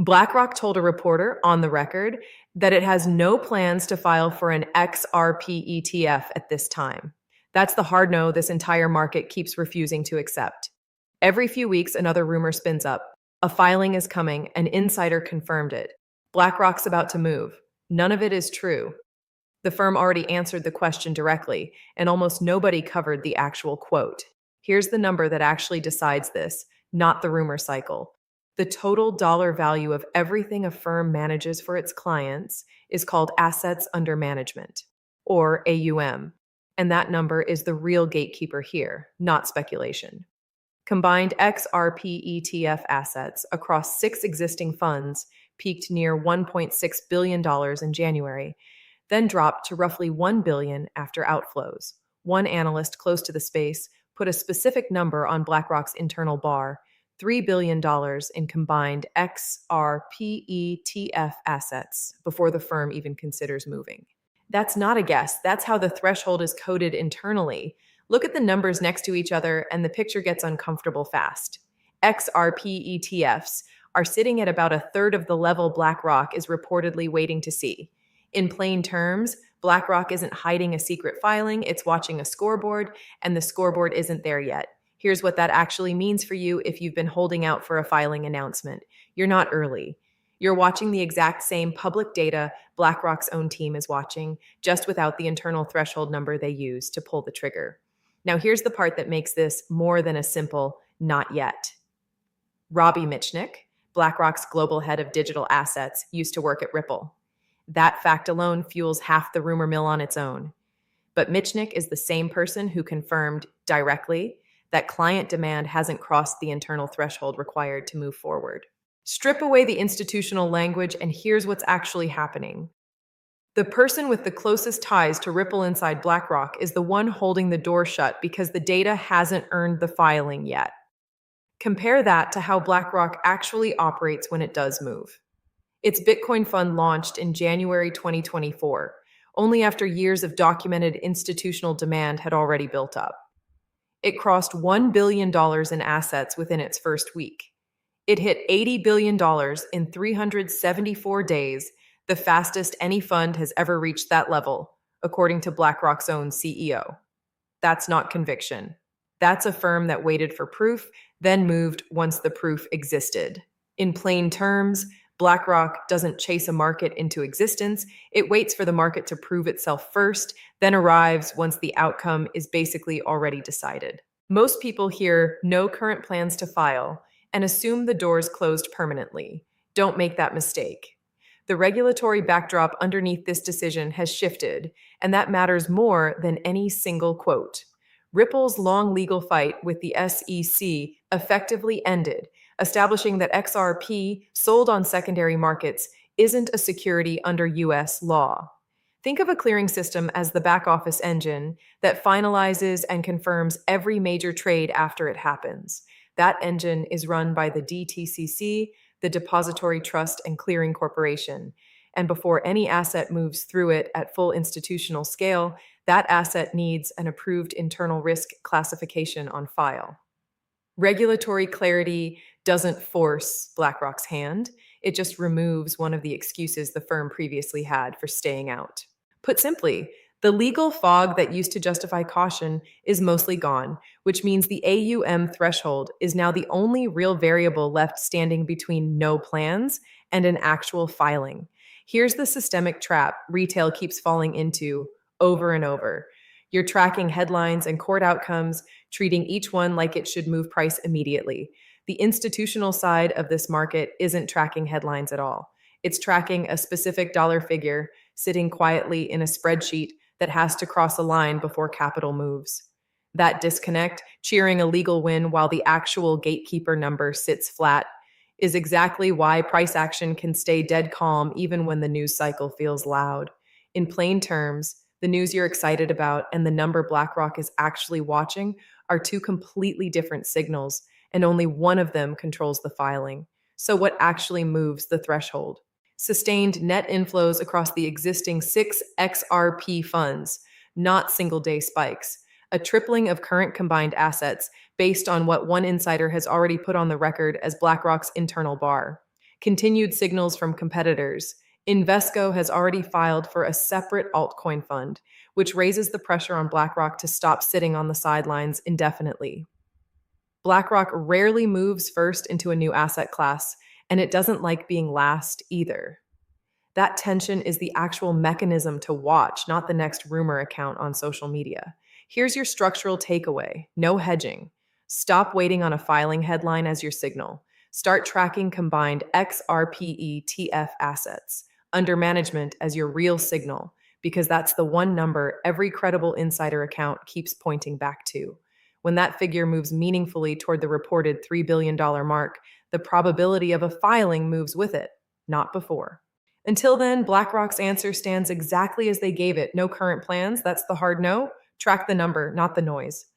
BlackRock told a reporter on the record that it has no plans to file for an XRP ETF at this time. That's the hard no this entire market keeps refusing to accept. Every few weeks, another rumor spins up. A filing is coming, an insider confirmed it. BlackRock's about to move. None of it is true. The firm already answered the question directly, and almost nobody covered the actual quote. Here's the number that actually decides this, not the rumor cycle. The total dollar value of everything a firm manages for its clients is called assets under management, or AUM, and that number is the real gatekeeper here, not speculation. Combined XRP ETF assets across 6 existing funds peaked near $1.6 billion in January, then dropped to roughly $1 billion after outflows. One analyst close to the space put a specific number on BlackRock's internal bar: $3 billion in combined XRP ETF assets before the firm even considers moving. That's not a guess. That's how the threshold is coded internally. Look at the numbers next to each other and the picture gets uncomfortable fast. XRP ETFs are sitting at about a third of the level BlackRock is reportedly waiting to see. In plain terms, BlackRock isn't hiding a secret filing, it's watching a scoreboard, and the scoreboard isn't there yet. Here's what that actually means for you if you've been holding out for a filing announcement. You're not early. You're watching the exact same public data BlackRock's own team is watching, just without the internal threshold number they use to pull the trigger. Now here's the part that makes this more than a simple not yet. Robbie Mitchnick, BlackRock's global head of digital assets, used to work at Ripple. That fact alone fuels half the rumor mill on its own. But Mitchnick is the same person who confirmed directly that client demand hasn't crossed the internal threshold required to move forward. Strip away the institutional language, and here's what's actually happening. The person with the closest ties to Ripple inside BlackRock is the one holding the door shut because the data hasn't earned the filing yet. Compare that to how BlackRock actually operates when it does move. Its Bitcoin fund launched in January 2024, only after years of documented institutional demand had already built up. It crossed $1 billion in assets within its first week. It hit $80 billion in 374 days, the fastest any fund has ever reached that level, according to BlackRock's own CEO. That's not conviction. That's a firm that waited for proof, then moved once the proof existed. In plain terms, BlackRock doesn't chase a market into existence. It waits for the market to prove itself first, then arrives once the outcome is basically already decided. Most people hear no current plans to file and assume the door's closed permanently. Don't make that mistake. The regulatory backdrop underneath this decision has shifted, and that matters more than any single quote. Ripple's long legal fight with the SEC effectively ended, establishing that XRP sold on secondary markets isn't a security under U.S. law. Think of a clearing system as the back office engine that finalizes and confirms every major trade after it happens. That engine is run by the DTCC, the Depository Trust and Clearing Corporation. And before any asset moves through it at full institutional scale, that asset needs an approved internal risk classification on file. Regulatory clarity doesn't force BlackRock's hand. It just removes one of the excuses the firm previously had for staying out. Put simply, the legal fog that used to justify caution is mostly gone, which means the AUM threshold is now the only real variable left standing between no plans and an actual filing. Here's the systemic trap retail keeps falling into over and over. You're tracking headlines and court outcomes, treating each one like it should move price immediately. The institutional side of this market isn't tracking headlines at all. It's tracking a specific dollar figure sitting quietly in a spreadsheet that has to cross a line before capital moves. That disconnect, cheering a legal win while the actual gatekeeper number sits flat, is exactly why price action can stay dead calm even when the news cycle feels loud. In plain terms, the news you're excited about and the number BlackRock is actually watching are two completely different signals, and only one of them controls the filing. So what actually moves the threshold? Sustained net inflows across the existing 6 XRP funds, not single-day spikes. A tripling of current combined assets based on what one insider has already put on the record as BlackRock's internal bar. Continued signals from competitors. Invesco has already filed for a separate altcoin fund, which raises the pressure on BlackRock to stop sitting on the sidelines indefinitely. BlackRock rarely moves first into a new asset class, and it doesn't like being last either. That tension is the actual mechanism to watch, not the next rumor account on social media. Here's your structural takeaway: no hedging. Stop waiting on a filing headline as your signal. Start tracking combined XRP ETF assets under management as your real signal, because that's the one number every credible insider account keeps pointing back to. When that figure moves meaningfully toward the reported $3 billion mark, the probability of a filing moves with it, not before. Until then, BlackRock's answer stands exactly as they gave it: no current plans. That's the hard no. Track the number, not the noise.